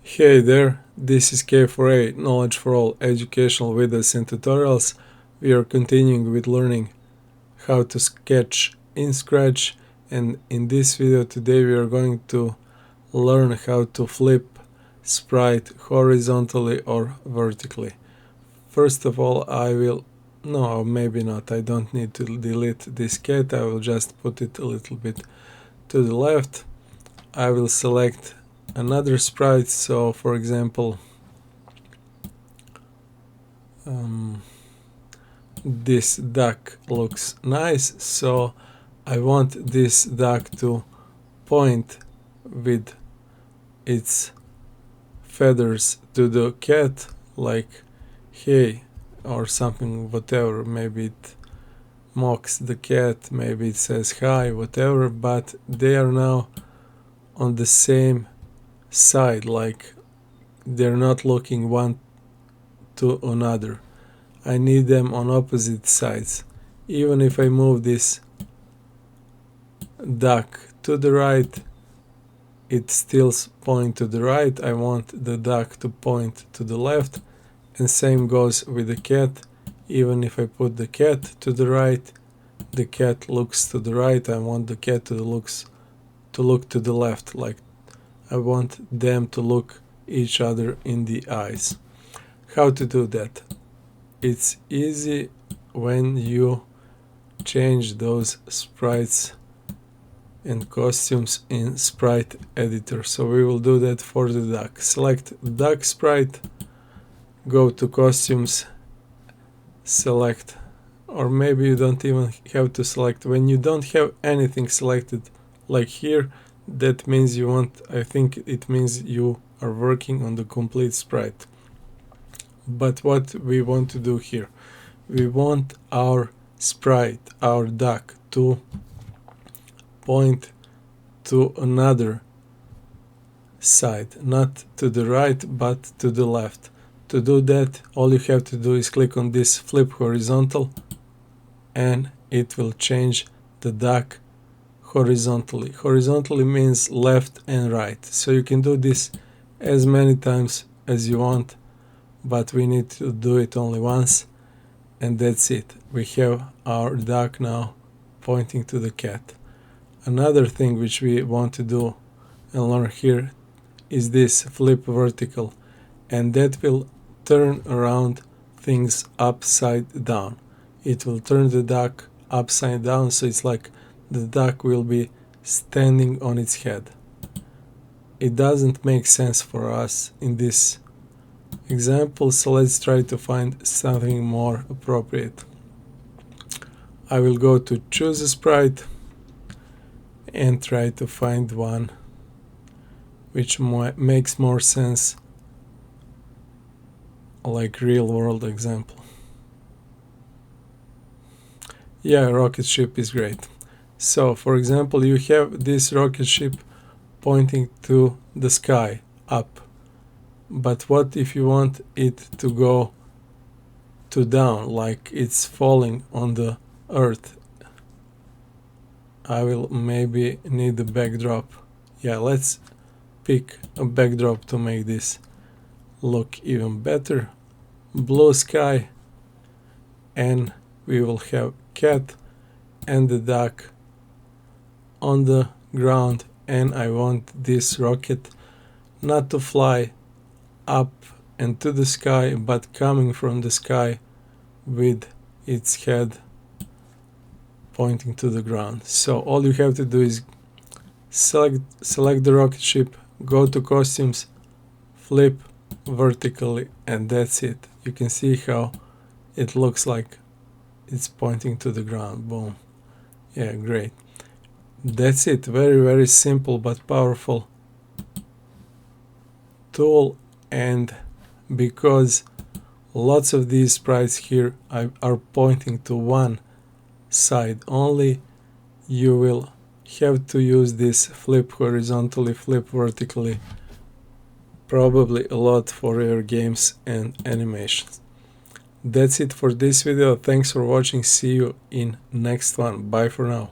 Hey there, this is K4A, Knowledge for All educational videos and tutorials. We are continuing with learning how to sketch in Scratch, and in this video today we are going to learn how to flip sprite horizontally or vertically. First of all, no, maybe not, I don't need to delete this cat, I will just put it a little bit to the left. I will select another sprite, so for example this duck looks nice, so I want this duck to point with its feathers to the cat, like hey or something, whatever. Maybe it mocks the cat, maybe it says hi, whatever, but they are now on the same side, like they're not looking one to another. I need them on opposite sides. Even if I move this duck to the right, it still points to the right. I want the duck to point to the left, and same goes with the cat. Even if I put the cat to the right, the cat looks to the right. I want the cat to look to the left, like I want them to look each other in the eyes. How to do that? It's easy when you change those sprites and costumes in Sprite Editor. So we will do that for the duck. Select duck sprite, go to costumes, select, or maybe you don't even have to select. When you don't have anything selected, like here, that means you want, I think it means you are working on the complete sprite. But what we want to do here, we want our sprite, our duck, to point to another side, not to the right but to the left. To do that, all you have to do is click on this flip horizontal, and it will change the duck horizontally. Horizontally means left and right, so you can do this as many times as you want, but we need to do it only once, and that's it. We have our duck now pointing to the cat. Another thing which we want to do and learn here is this flip vertical, and that will turn around things upside down. It will turn the duck upside down, so it's like the duck will be standing on its head. It doesn't make sense for us in this example, so let's try to find something more appropriate. I will go to choose a sprite and try to find one which makes more sense, like real world example. Yeah, Rocketship is great. So for example, you have this rocket ship pointing to the sky, up. But what if you want it to go to down, like it's falling on the earth? I will maybe need a backdrop. Yeah, let's pick a backdrop to make this look even better. Blue sky, and we will have cat and the duck on the ground, and I want this rocket not to fly up and to the sky, but coming from the sky with its head pointing to the ground. So all you have to do is select the rocket ship, go to costumes, flip vertically, and that's it. You can see how it looks like it's pointing to the ground. Boom. Yeah, great. That's it. Very simple but powerful tool, and because lots of these sprites here are pointing to one side only, you will have to use this flip horizontally, flip vertically probably a lot for your games and animations. That's it for this video. Thanks for watching. See you in next one. Bye for now.